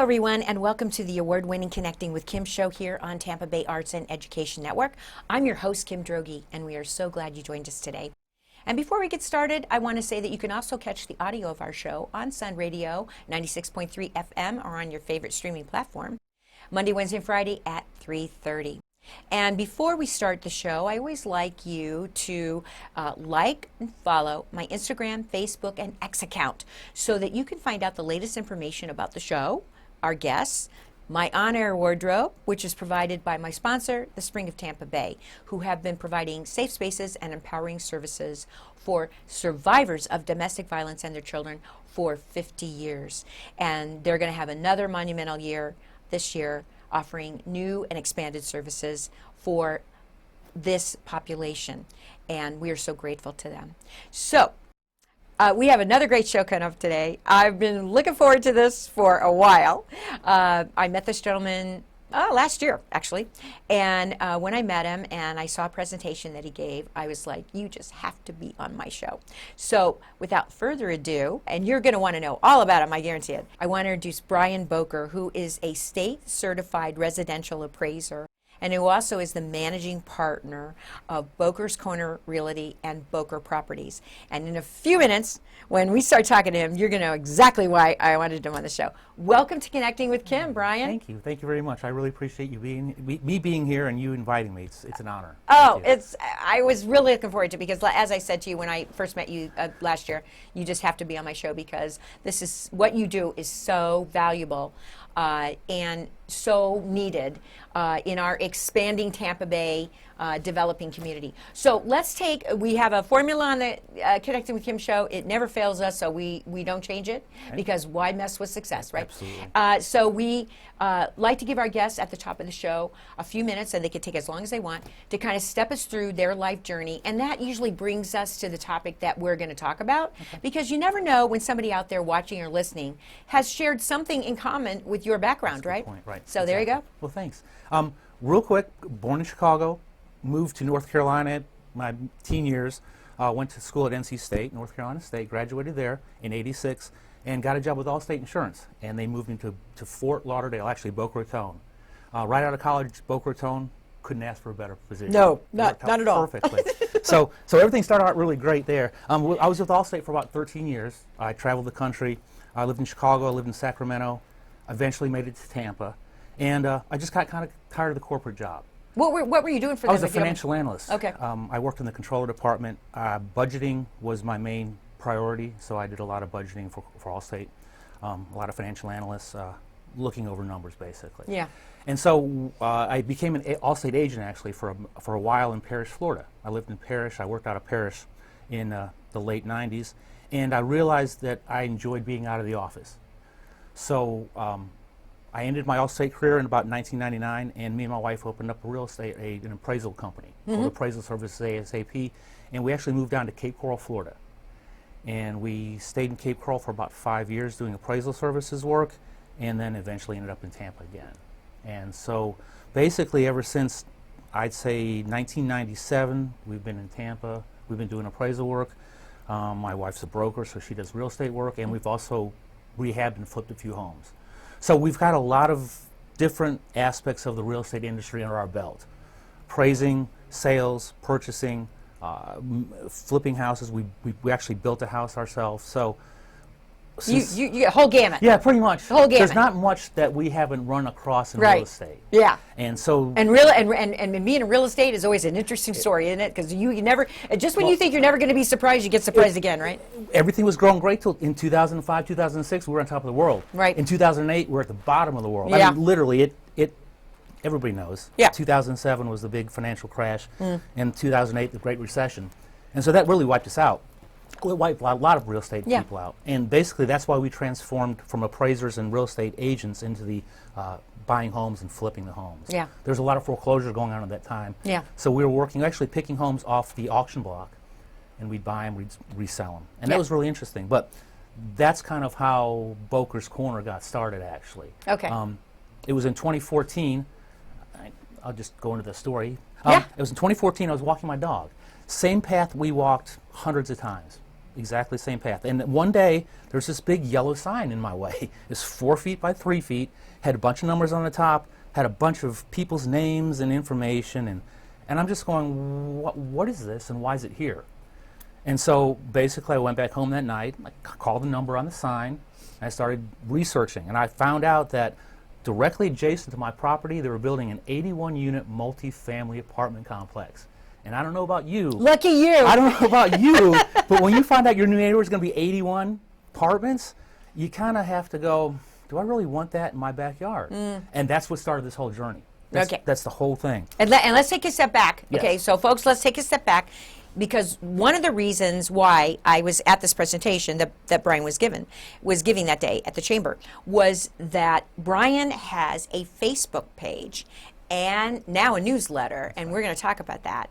Hello, everyone, and welcome to the award-winning Connecting with Kim show here on Tampa Bay Arts and Education Network. I'm your host, Kim Droege, and we are so glad you joined us today. And before we get started, I want to say that you can also catch the audio of our show on Sun Radio 96.3 FM or on your favorite streaming platform, Monday, Wednesday, and Friday at 3:30. And before we start the show, I always like you to like and follow my Instagram, Facebook, and X account so that you can find out the latest information about the show, our guests, my on-air wardrobe, which is provided by my sponsor, the Spring of Tampa Bay, who have been providing safe spaces and empowering services for survivors of domestic violence and their children for 50 years. And they're going to have another monumental year this year, offering new and expanded services for this population. And we are so grateful to them. So, we have another great show coming up today. I've been looking forward to this for a while. I met this gentleman last year, actually. And when I met him and I saw a presentation that he gave, I was like, you just have to be on my show. So without further ado, and you're going to want to know all about him, I guarantee it, I want to introduce Brian Bokor, who is a state-certified residential appraiser and who also is the managing partner of Bokor's Corner Realty and Bokor Properties. And in a few minutes, when we start talking to him, you're going to know exactly why I wanted him on the show. Welcome to Connecting with Kim, Brian. Thank you. Thank you very much. I really appreciate you being here and you inviting me. It's an honor. Oh, I was really looking forward to it because, as I said to you when I first met you last year, you just have to be on my show because this is what you do is so valuable and so needed in our expanding Tampa Bay developing community. So we have a formula on the Connecting with Kim show. It never fails us, so we don't change it because why mess with success, right? Absolutely. So we like to give our guests at the top of the show a few minutes, and they can take as long as they want, to kind of step us through their life journey. And that usually brings us to the topic that we're going to talk about because you never know when somebody out there watching or listening has shared something in common with your background, right? Point. Right. So there you go. Well, thanks. Real quick, born in Chicago, moved to North Carolina at my teen years, went to school at NC State, North Carolina State, graduated there in '86, and got a job with Allstate Insurance. And they moved me to Fort Lauderdale, actually Boca Raton. Right out of college, Boca Raton, couldn't ask for a better position. No, not at all. Perfectly. so everything started out really great there. I was with Allstate for about 13 years. I traveled the country. I lived in Chicago, I lived in Sacramento, eventually made it to Tampa. And I just got kind of tired of the corporate job. What were you doing for them? I was a financial analyst. Okay. I worked in the controller department. Budgeting was my main priority, so I did a lot of budgeting for Allstate. A lot of financial analysts looking over numbers, basically. Yeah. And so I became an Allstate agent, actually, for a while in Parrish, Florida. I lived in Parrish. I worked out of Parrish in the late 90s. And I realized that I enjoyed being out of the office. So I ended my Allstate career in about 1999, and me and my wife opened up an appraisal company called Appraisal Services ASAP, and we actually moved down to Cape Coral, Florida. And we stayed in Cape Coral for about 5 years doing appraisal services work, and then eventually ended up in Tampa again. And so basically ever since, I'd say 1997, we've been in Tampa. We've been doing appraisal work. My wife's a broker, so she does real estate work, and we've also rehabbed and flipped a few homes. So we've got a lot of different aspects of the real estate industry under our belt. Appraising, sales, purchasing, flipping houses. We actually built a house ourselves. So you get a whole gamut. Yeah, pretty much. The whole gamut. There's not much that we haven't run across in real estate. Yeah. And so and being in real estate is always an interesting story, isn't it? Because you never just when you think you're never going to be surprised, you get surprised again, right? Everything was growing great till in 2005, 2006 we were on top of the world. Right. In 2008 we're at the bottom of the world. Yeah. I mean, literally everybody knows. Yeah. 2007 was the big financial crash, and 2008 the Great Recession, and so that really wiped us out. It wiped a lot of real estate people out, and basically that's why we transformed from appraisers and real estate agents into the buying homes and flipping the homes. Yeah. There's a lot of foreclosure going on at that time. Yeah. So we were actually picking homes off the auction block, and we'd buy them, we'd resell them, and that was really interesting. But that's kind of how Bokor's Corner got started, actually. Okay. It was in 2014. I'll just go into the story. Yeah. It was in 2014. I was walking my dog. Same path we walked hundreds of times. exactly the same path. And one day, there's this big yellow sign in my way. It's 4 feet by 3 feet, had a bunch of numbers on the top, had a bunch of people's names and information, and I'm just going, what is this and why is it here? And so basically I went back home that night, I called the number on the sign, and I started researching, and I found out that directly adjacent to my property, they were building an 81-unit multi-family apartment complex. And I don't know about you. Lucky you. I don't know about you, but when you find out your new neighbor is going to be 81 apartments, you kind of have to go, do I really want that in my backyard? And that's what started this whole journey. That's the whole thing. And let's take a step back. Yes. Okay, so folks, let's take a step back, because one of the reasons why I was at this presentation that Brian was giving that day at the chamber was that Brian has a Facebook page and now a newsletter, and we're going to talk about that.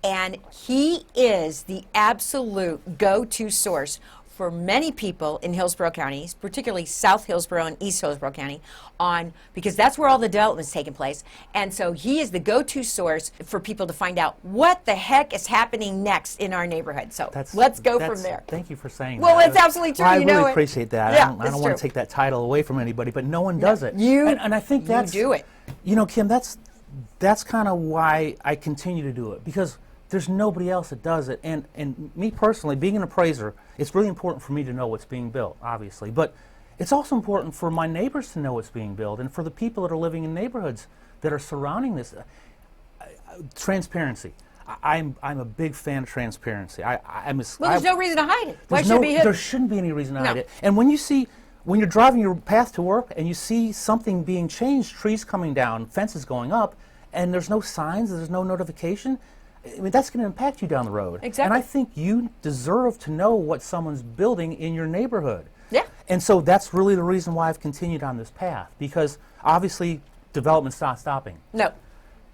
And he is the absolute go-to source for many people in Hillsborough County, particularly South Hillsborough and East Hillsborough County, because that's where all the development's taking place. And so he is the go-to source for people to find out what the heck is happening next in our neighborhood. So let's go from there. Thank you for saying well, that. It's absolutely true. Well, I you know really it. appreciate that. Yeah, I don't want to take that title away from anybody, but no one does it. And I think that's, you do it. You know, Kim, that's kind of why I continue to do it, because there's nobody else that does it. And me personally, being an appraiser, it's really important for me to know what's being built, obviously. But it's also important for my neighbors to know what's being built, and for the people that are living in neighborhoods that are surrounding this. Transparency. I'm a big fan of transparency. Well, there's no reason to hide it. Why should it be hidden? There shouldn't be any reason to hide it. And when you're driving your path to work and you see something being changed, trees coming down, fences going up, and there's no signs, there's no notification, I mean, that's going to impact you down the road. Exactly. And I think you deserve to know what someone's building in your neighborhood. Yeah. And so that's really the reason why I've continued on this path, because obviously development's not stopping. No.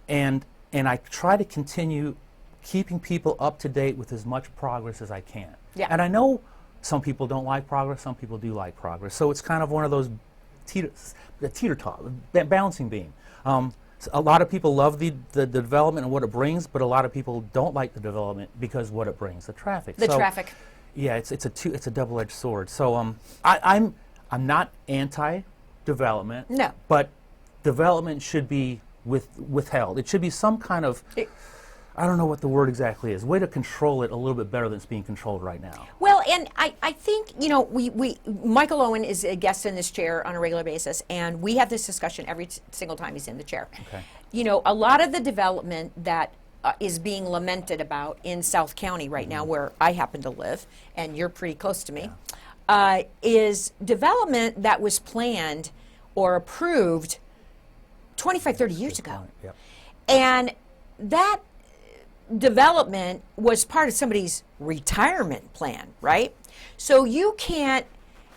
And I try to continue keeping people up to date with as much progress as I can. Yeah. And I know some people don't like progress, some people do like progress. So it's kind of one of those teeter-tot, balancing beam. A lot of people love the development and what it brings, but a lot of people don't like the development because what it brings, the traffic. Traffic. Yeah, it's a double-edged sword. So I'm not anti-development. No. But development should be withheld. It should be some kind of, I don't know what the word exactly is, way to control it a little bit better than it's being controlled right now. Well, and I think, you know, Michael Owen is a guest in this chair on a regular basis, and we have this discussion every single time he's in the chair. Okay. You know, a lot of the development that is being lamented about in South County right now, where I happen to live, and you're pretty close to me, is development that was planned or approved 25, 30 years ago. Yep. And that development was part of somebody's retirement plan, right? So you can't,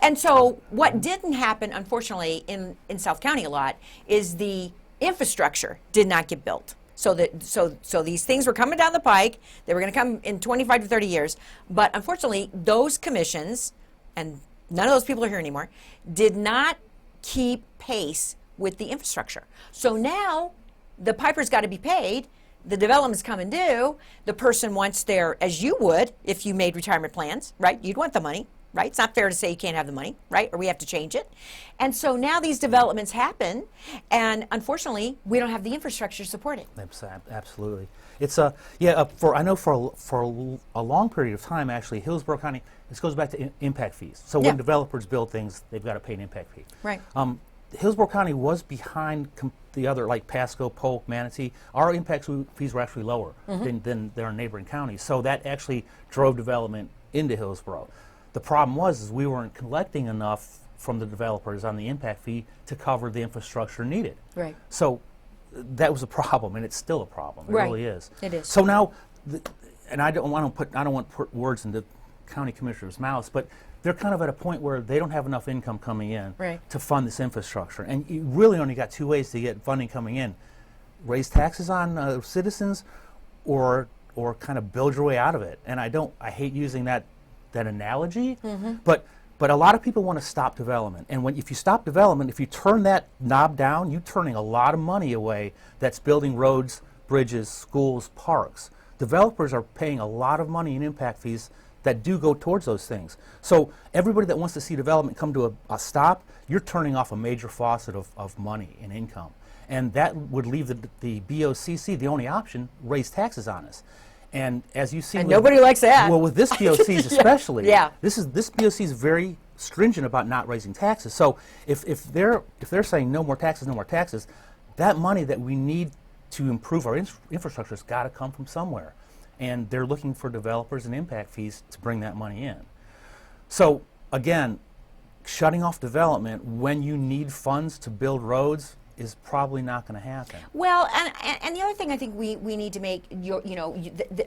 and so what didn't happen, unfortunately, in South County a lot, is the infrastructure did not get built. So these things were coming down the pike. They were going to come in 25 to 30 years. But unfortunately, those commissions, and none of those people are here anymore, did not keep pace with the infrastructure. So now the piper's got to be paid. The development's coming due. The person wants their, as you would if you made retirement plans, right? You'd want the money, right? It's not fair to say you can't have the money, right? Or we have to change it. And so now these developments happen, and unfortunately, we don't have the infrastructure to support it. Absolutely. It's I know for a long period of time, actually, Hillsborough County, this goes back to impact fees. So when developers build things, they've got to pay an impact fee. Right. Hillsborough County was behind the other, like Pasco, Polk, Manatee. Our impact fees were actually lower than their neighboring counties. So that actually drove development into Hillsborough. The problem was we weren't collecting enough from the developers on the impact fee to cover the infrastructure needed. Right. So that was a problem, and it's still a problem. It really is. It is. So now, and I don't want to put words into county commissioners' mouths, but they're kind of at a point where they don't have enough income coming in to fund this infrastructure. And you really only got two ways to get funding coming in: raise taxes on citizens, or kind of build your way out of it. And I hate using that analogy, but a lot of people want to stop development. And if you stop development, if you turn that knob down, you're turning a lot of money away that's building roads, bridges, schools, parks. Developers are paying a lot of money in impact fees that do go towards those things. So everybody that wants to see development come to a stop, you're turning off a major faucet of money and income. And that would leave the BOCC, the only option, raise taxes on us. And as you see, and nobody likes that. Well, with this BOCs especially, yeah. this BOC is very stringent about not raising taxes. So if they're saying no more taxes, that money that we need to improve our infrastructure has got to come from somewhere. And they're looking for developers and impact fees to bring that money in. So again, shutting off development when you need funds to build roads is probably not going to happen. Well, and the other thing I think we need to make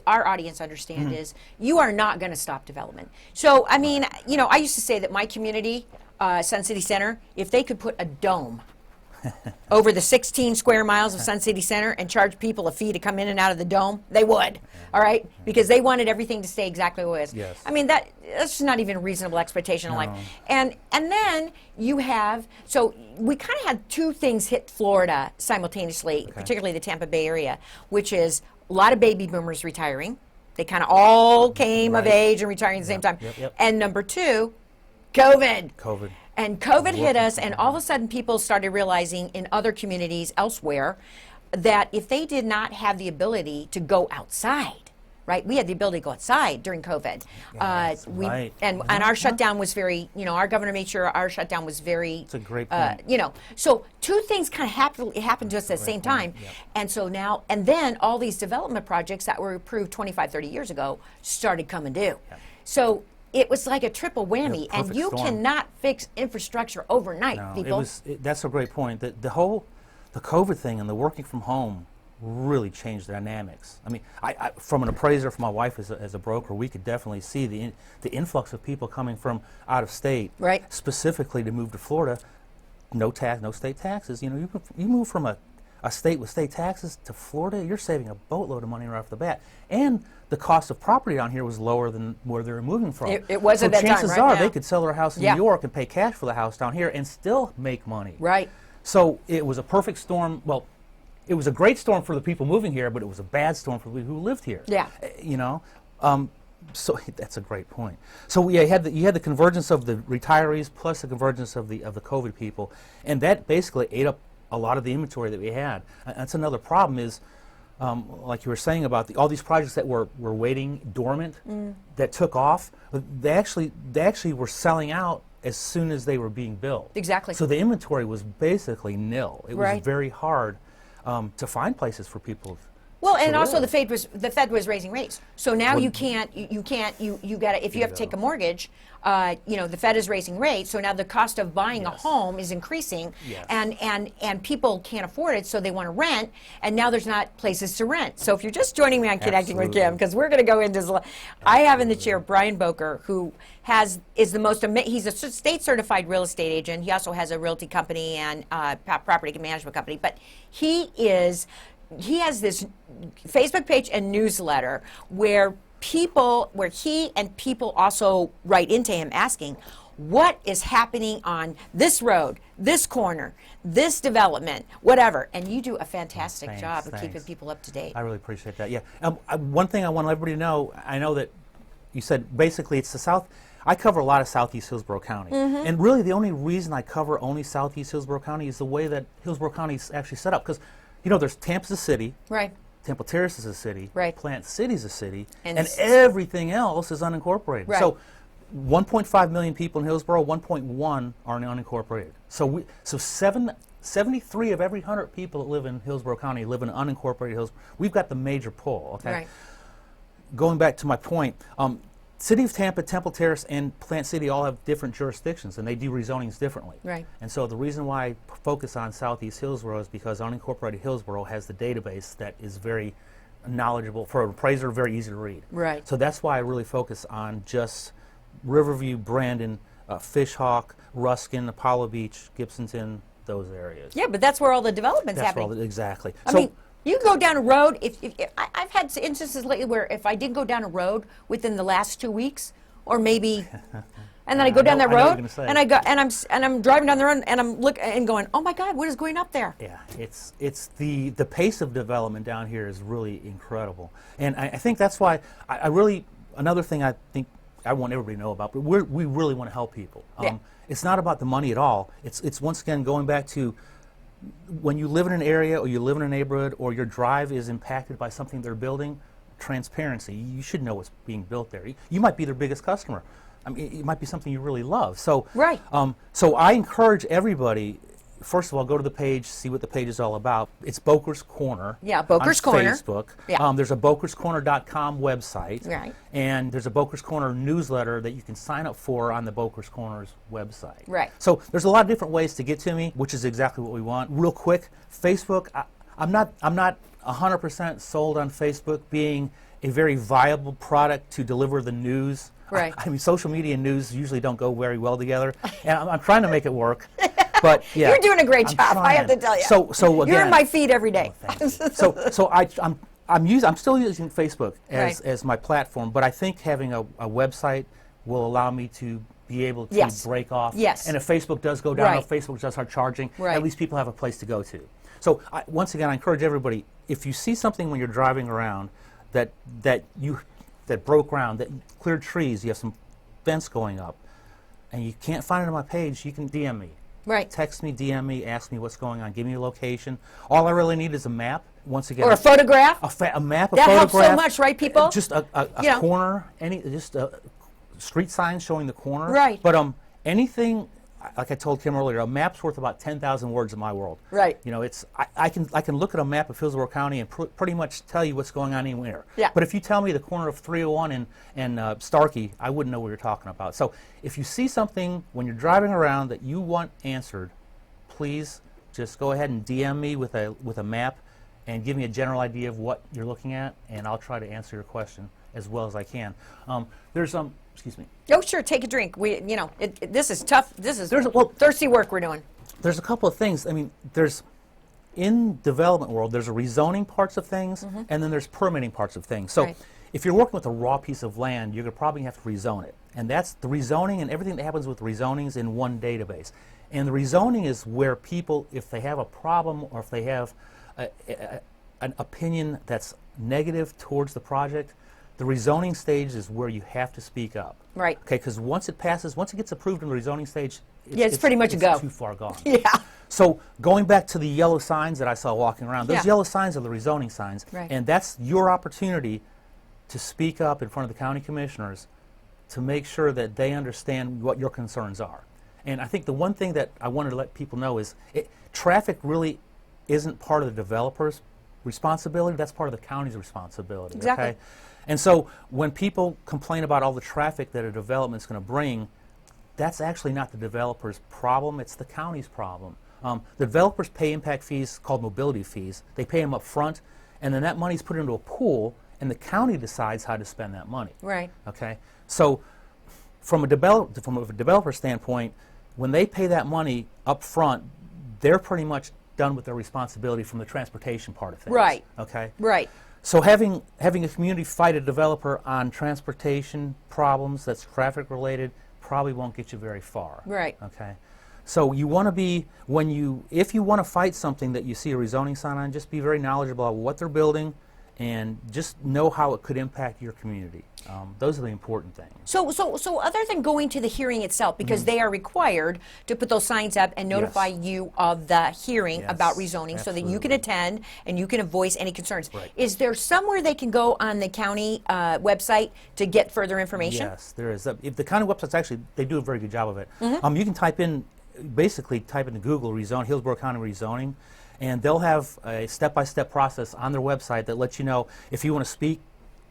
our audience understand is you are not going to stop development. So I mean, I used to say that my community, Sun City Center, if they could put a dome over the 16 square miles of Sun City Center and charge people a fee to come in and out of the dome, they would, all right? Because they wanted everything to stay exactly the way it is. Yes. I mean, that's not even a reasonable expectation of life. And then you have, so we kind of had two things hit Florida simultaneously, particularly the Tampa Bay area, which is a lot of baby boomers retiring. They kind of all came of age and retiring at the same time. And number two, COVID. And COVID hit us, and all of a sudden people started realizing in other communities elsewhere that if they did not have the ability to go outside, right? We had the ability to go outside during COVID. And our shutdown was very, our governor made sure our shutdown was very, it's a great point. So two things kind of happened to us at the same time. And so now, and then all these development projects that were approved 25, 30 years ago started coming due. So it was like a triple whammy, and you cannot fix infrastructure overnight, people. That's a great point. The COVID thing and the working from home really changed the dynamics. I mean, I from an appraiser, from my wife as a broker, we could definitely see the influx of people coming from out of state, specifically to move to Florida. No state taxes. You move from a state with state taxes to Florida, you're saving a boatload of money right off the bat. And the cost of property down here was lower than where they were moving from. It was at that time, chances are they could sell their house in New York and pay cash for the house down here and still make money. Right. So it was a perfect storm. Well, it was a great storm for the people moving here, but it was a bad storm for the people who lived here. Yeah. So that's a great point. So you had the convergence of the retirees plus the convergence of the COVID people, and that basically ate up a lot of the inventory that we had. That's another problem is, like you were saying about all these projects that were waiting dormant, that took off, they actually were selling out as soon as they were being built. Exactly. So the inventory was basically nil. It was very hard to find places for people. Well, and also the Fed was raising rates. So now you got to, if you have to take a mortgage, the Fed is raising rates. So now the cost of buying a home is increasing, and people can't afford it, so they want to rent, and now there's not places to rent. So if you're just joining me on Connecting with Kim, because we're going to go into, I have in the chair Brian Bokor, who is the most he's a state certified real estate agent. He also has a realty company and property management company, but he has this Facebook page and newsletter where he and people also write into him asking, what is happening on this road, this corner, this development, whatever. And you do a fantastic job of keeping people up to date. I really appreciate that. Yeah. One thing I want everybody to know, I know that you said basically it's the South. I cover a lot of Southeast Hillsborough County. And really the only reason I cover only Southeast Hillsborough County is the way that Hillsborough County is actually set up. Because there's Tampa's a city, right? Temple Terrace is a city, right? Plant City's a city, and everything else is unincorporated. Right. So 1.5 million people in Hillsborough, 1.1 are unincorporated. So 73 of every 100 people that live in Hillsborough County live in unincorporated Hillsborough. We've got the major pull, okay? Right. Going back to my point, City of Tampa, Temple Terrace, and Plant City all have different jurisdictions, and they do rezonings differently. Right. And so the reason why I focus on Southeast Hillsborough is because unincorporated Hillsborough has the database that is very knowledgeable, for an appraiser, very easy to read. Right. So that's why I really focus on just Riverview, Brandon, Fishhawk, Ruskin, Apollo Beach, Gibsonton, those areas. Yeah, but that's where all the development's happening. Exactly. I mean, you can go down a road. I've had instances lately where if I did go down a road within the last 2 weeks, or maybe, and then I go down that road, and I'm driving down the road, and I'm looking going, oh my God, what is going up there? Yeah, it's the pace of development down here is really incredible, and I think that's why I really, another thing I think I want everybody to know about, but we really want to help people. Yeah. It's not about the money at all. It's once again going back to when you live in an area or you live in a neighborhood or your drive is impacted by something they're building, transparency. You should know what's being built there. You might be their biggest customer. I mean, it might be something you really love. So, right. So I encourage everybody, first of all, go to the page, see what the page is all about. It's Bokor's Corner. Yeah, Bokor's on Corner. Facebook. Yeah. There's a bokorscorner.com website. Right. And there's a Bokor's Corner newsletter that you can sign up for on the Bokor's Corner's website. Right. So there's a lot of different ways to get to me, which is exactly what we want. Real quick, Facebook, I'm not 100% sold on Facebook being a very viable product to deliver the news. Right. I mean, social media and news usually don't go very well together, and I'm trying to make it work. But yeah, You're doing a great I'm job, I have to trying. tell you. So again, You're in my feed every day. thank you. So I'm still using Facebook as my platform, but I think having a website will allow me to be able to Yes. break off. Yes. And if Facebook does go down, Right. if Facebook does start charging, Right. at least people have a place to go to. So once again, I encourage everybody, if you see something when you're driving around that broke ground, that cleared trees, you have some fence going up, and you can't find it on my page, you can DM me. Right. Text me, DM me, ask me what's going on, give me a location. All I really need is a map. Once again, Or a photograph. a map, a That photograph. helps so much, right, people? Just a You know. corner, just a street sign showing the corner. Right. But anything, like I told Kim earlier, a map's worth about 10,000 words in my world. Right. You know, I can look at a map of Hillsborough County and pretty much tell you what's going on anywhere. Yeah. But if you tell me the corner of 301 and Starkey, I wouldn't know what you're talking about. So if you see something when you're driving around that you want answered, please just go ahead and DM me with a map and give me a general idea of what you're looking at, and I'll try to answer your question as well as I can. There's excuse me. Oh, sure. Take a drink. This is tough. This is thirsty work we're doing. There's a couple of things. I mean, in development world, there's a rezoning parts of things, and then there's permitting parts of things. So Right. if you're working with a raw piece of land, you're going to probably have to rezone it. And that's the rezoning, and everything that happens with rezoning is in one database. And the rezoning is where people, if they have a problem or if they have an opinion that's negative towards the project, the rezoning stage is where you have to speak up. Right. Okay, because once it gets approved in the rezoning stage, it's pretty much a go. too far gone. Yeah. So going back to the yellow signs that I saw walking around, those Yeah. yellow signs are the rezoning signs. Right. And that's your opportunity to speak up in front of the county commissioners to make sure that they understand what your concerns are. And I think the one thing that I wanted to let people know is traffic really isn't part of the developer's responsibility, that's part of the county's responsibility. Exactly. Okay? And so when people complain about all the traffic that a development's going to bring, that's actually not the developer's problem, it's the county's problem. The developers pay impact fees called mobility fees. They pay them up front, and then that money's put into a pool, and the county decides how to spend that money. Right. Okay? So from a developer standpoint, when they pay that money up front, they're pretty much done with their responsibility from the transportation part of things. Right. Okay? Right. So having a community fight a developer on transportation problems that's traffic related probably won't get you very far. Right. Okay. So you want to be, if you want to fight something that you see a rezoning sign on, just be very knowledgeable about what they're building and just know how it could impact your community. Those are the important things. So other than going to the hearing itself, because they are required to put those signs up and notify Yes. you of the hearing Yes, about rezoning so that you can absolutely. attend and you can voice any concerns. Right. Is there somewhere they can go on the county website to get further information? Yes, there is. If the county websites actually, they do a very good job of it. You can basically type into Google Hillsborough County rezoning, and they'll have a step-by-step process on their website that lets you know if you want to speak,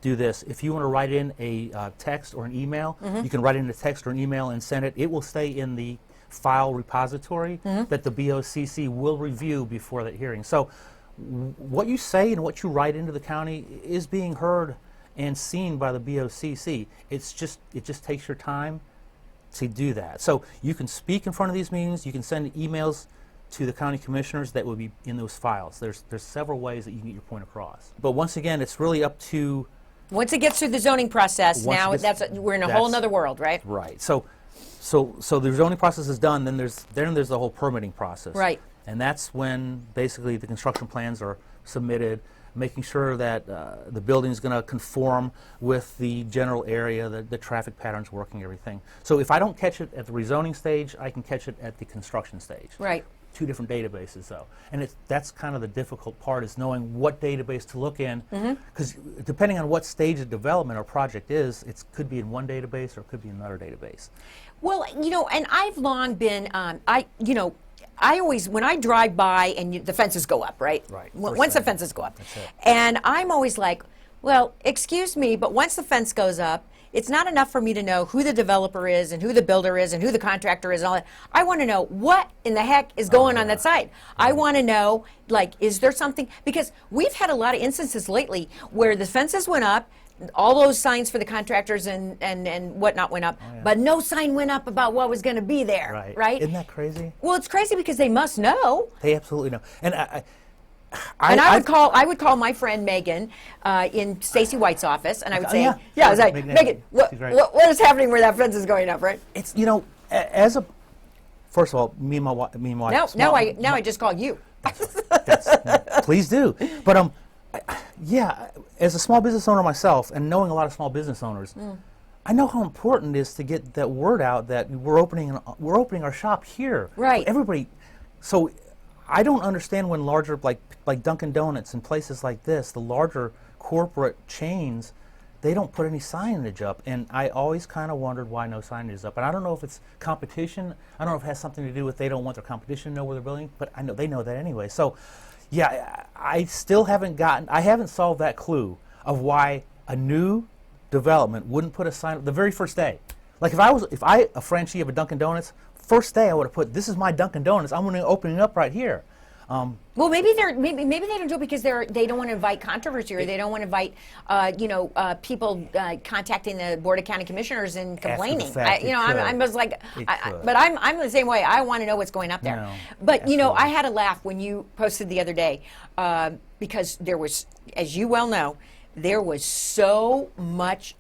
do this. If you want to write in a text or an email, you can write in a text or an email and send it. It will stay in the file repository that the BOCC will review before that hearing. So what you say and what you write into the county is being heard and seen by the BOCC. It just takes your time to do that. So you can speak in front of these meetings. You can send emails to the county commissioners that will be in those files. There's several ways that you can get your point across. But once again, it's really up to Once it gets through the zoning process, Once now it gets- we're in a whole other world, right? right. So the zoning process is done. Then there's the whole permitting process. Right. And that's when basically the construction plans are submitted. making sure that the building is going to conform with the general area, the traffic patterns working, everything. So if I don't catch it at the rezoning stage, I can catch it at the construction stage. Right. Two different databases, though. And that's kind of the difficult part, is knowing what database to look in. Because depending on what stage of development or project is, it could be in one database or it could be in another database. Well, and I've long been, I always, when I drive by and the fences go up, right? Right. Once the fences go up. That's it. And I'm always like, well, excuse me, but once the fence goes up, it's not enough for me to know who the developer is and who the builder is and who the contractor is and all that. I want to know what in the heck is going on that side. I want to know, like, is there something? Because we've had a lot of instances lately where the fences went up, all those signs for the contractors and whatnot went up, but no sign went up about what was going to be there, right? Isn't that crazy? Well, it's crazy because they must know. They absolutely know. And I would call my friend Megan in Stacy White's office, and I would say, I was like, Megan, what is happening where that fence is going up, right? It's, as a, first of all, me and my wife. Now I just call you. Please do. But as a small business owner myself, and knowing a lot of small business owners, I know how important it is to get that word out that we're opening our shop here. Right. Everybody. So I don't understand when larger, like Dunkin' Donuts and places like this, the larger corporate chains, they don't put any signage up. And I always kind of wondered why no signage is up. And I don't know if it's competition. I don't know if it has something to do with they don't want their competition to know where they're building, but I know they know that anyway. So, yeah, I still I haven't solved that clue of why a new development wouldn't put a sign the very first day. Like if I a franchisee of a Dunkin' Donuts, first day I would have put, this is my Dunkin' Donuts, I'm going to open it up right here. Well, maybe they don't do it because they don't want to invite controversy, or they don't want to invite people contacting the Board of County Commissioners and complaining. I'm just like, but I'm the same way. I want to know what's going up there. No, but I had a laugh when you posted the other day because there was, as you well know, there was so much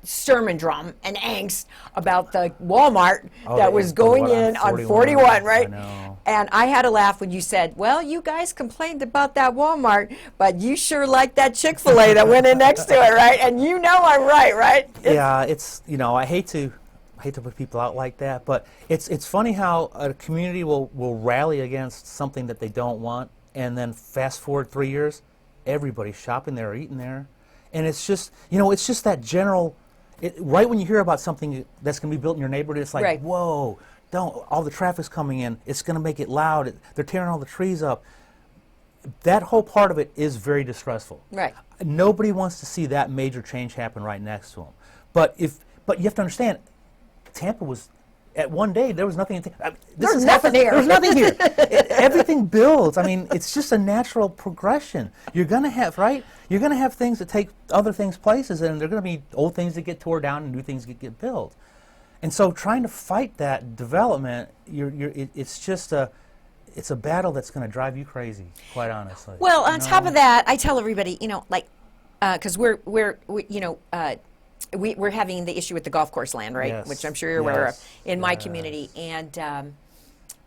Sturmendrum and angst about the Walmart that was going in on 41, right? I know. And I had to laugh when you said, well, you guys complained about that Walmart, but you sure like that Chick-fil-A that went in next to it, right? And I'm right? Yeah, it's, I hate to put people out like that, but it's funny how a community will rally against something that they don't want, and then fast forward 3 years, everybody's shopping there or eating there. And it's just, it's just that general, right when you hear about something that's going to be built in your neighborhood, it's like, whoa, all the traffic's coming in, it's going to make it loud, they're tearing all the trees up. That whole part of it is very distressful. Right. Nobody wants to see that major change happen right next to them. But you have to understand, Tampa was, at one day, there was nothing. There's nothing here. There's nothing here. Everything builds. I mean, it's just a natural progression. You're going to have, right? You're going to have things that take other things places, and there are going to be old things that get tore down and new things that get built. And so trying to fight that development, it's a battle that's going to drive you crazy, quite honestly. Well, on top of that, I tell everybody, because we're having the issue with the golf course land, right? Yes. Which I'm sure you're aware of in my community, and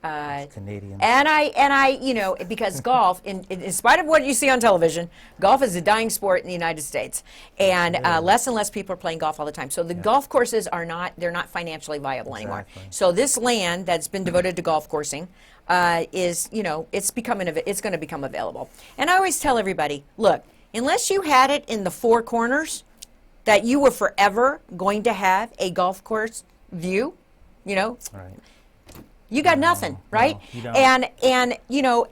Canadian. And I, because golf, in spite of what you see on television, golf is a dying sport in the United States, and less and less people are playing golf all the time. So the golf courses they're not financially viable anymore. So this land that's been devoted to golf coursing is, it's going to become available. And I always tell everybody, look, unless you had it in the four corners, that you were forever going to have a golf course view, Right. you got nothing, right? No, you don't.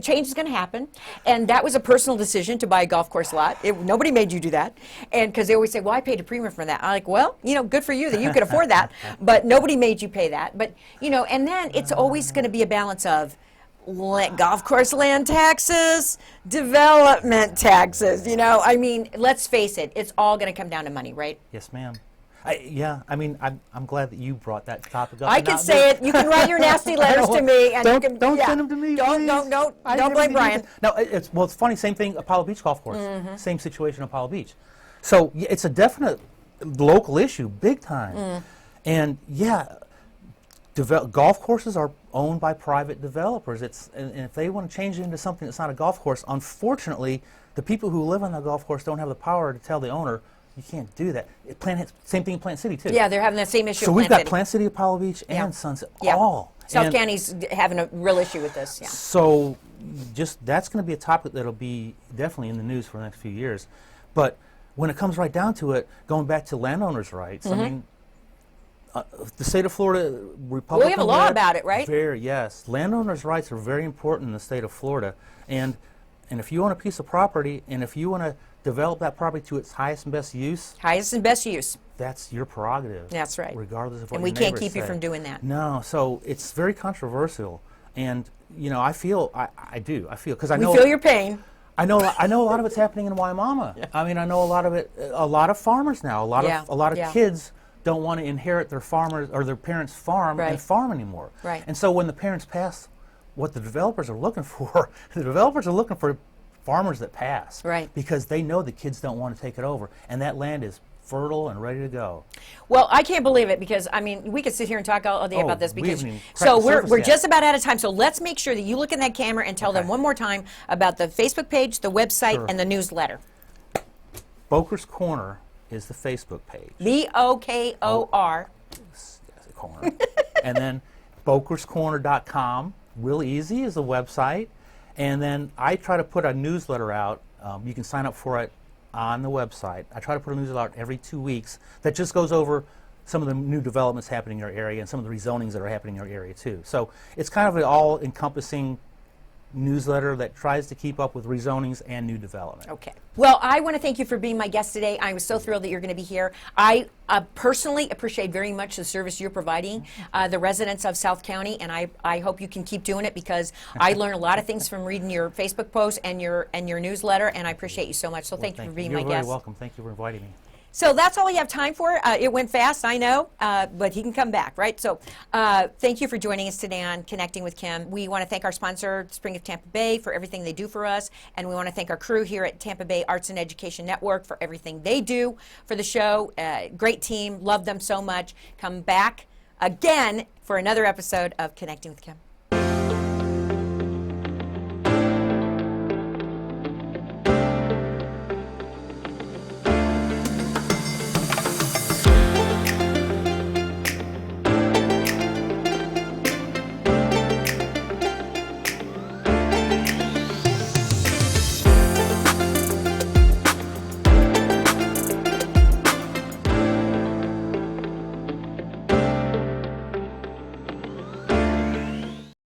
Change is going to happen, and that was a personal decision to buy a golf course lot. Nobody made you do that, and because they always say, "Well, I paid a premium for that." I'm like, "Well, good for you that you could afford that, but nobody made you pay that." But and then it's always going to be a balance of golf course land taxes, development taxes. Let's face it, it's all going to come down to money, right? Yes, ma'am. I'm glad that you brought that topic up. I can say it. You can write your nasty letters to me, and don't send them to me. Don't blame Brian. No, it's funny. Same thing. Apollo Beach Golf Course. Same situation. Apollo Beach. So it's a definite local issue, big time. And golf courses are owned by private developers. And if they want to change it into something that's not a golf course, unfortunately, the people who live on the golf course don't have the power to tell the owner, you can't do that. Same thing in Plant City, too. Yeah, they're having that same issue. So in we've Plant got City. Plant City, Apollo Beach, Yeah. and Sunset, Yeah. all. South And County's having a real issue with this. Yeah. so that's going to be a topic that'll be definitely in the news for the next few years. But when it comes right down to it, going back to landowners' rights, I mean, the state of Florida, Republican. We have a law about it, right? Yes. Landowners' rights are very important in the state of Florida. And if you own a piece of property, and if you want to develop that property to its highest and best use, Highest and best use. that's your prerogative. That's right. Regardless of what And your we can't neighbors keep you say. from doing that. No, so it's very controversial. And, I feel, I do, because I We know. feel your pain. I know a lot of it's happening in Waimama. I mean, I know a lot of it. A lot of farmers now. A lot of Yeah. kids don't want to inherit their farmers or their parents' farm Right. and farm anymore. Right. And so when the parents pass, what the developers are looking for, the developers are looking for farmers that pass. Right. Because they know the kids don't want to take it over, and that land is fertile and ready to go. Well, I can't believe it because, I mean, we could sit here and talk all day about this we because, haven't even cracked so the we're surface yet. just about out of time. So let's make sure that you look in that camera and tell them Okay. one more time about the Facebook page, the website, Sure. and the newsletter. Boker's Corner is the Facebook page. BOKOR. Yes, a corner. And then bokerscorner.com, real easy, is the website. And then I try to put a newsletter out. You can sign up for it on the website. I try to put a newsletter out every 2 weeks that just goes over some of the new developments happening in your area and some of the rezonings that are happening in your area too. So it's kind of an all-encompassing newsletter that tries to keep up with rezonings and new development. Okay. Well, I want to thank you for being my guest today. I was so thrilled that you're going to be here. I personally appreciate very much the service you're providing the residents of South County, and I hope you can keep doing it because I learn a lot of things from reading your Facebook post and your newsletter, and I appreciate you so much. So thank you for being my You're guest. very welcome. Thank you for inviting me. So that's all we have time for. It went fast, I know, but he can come back, right? So thank you for joining us today on Connecting with Kim. We want to thank our sponsor, Spring of Tampa Bay, for everything they do for us. And we want to thank our crew here at Tampa Bay Arts and Education Network for everything they do for the show. Great team. Love them so much. Come back again for another episode of Connecting with Kim.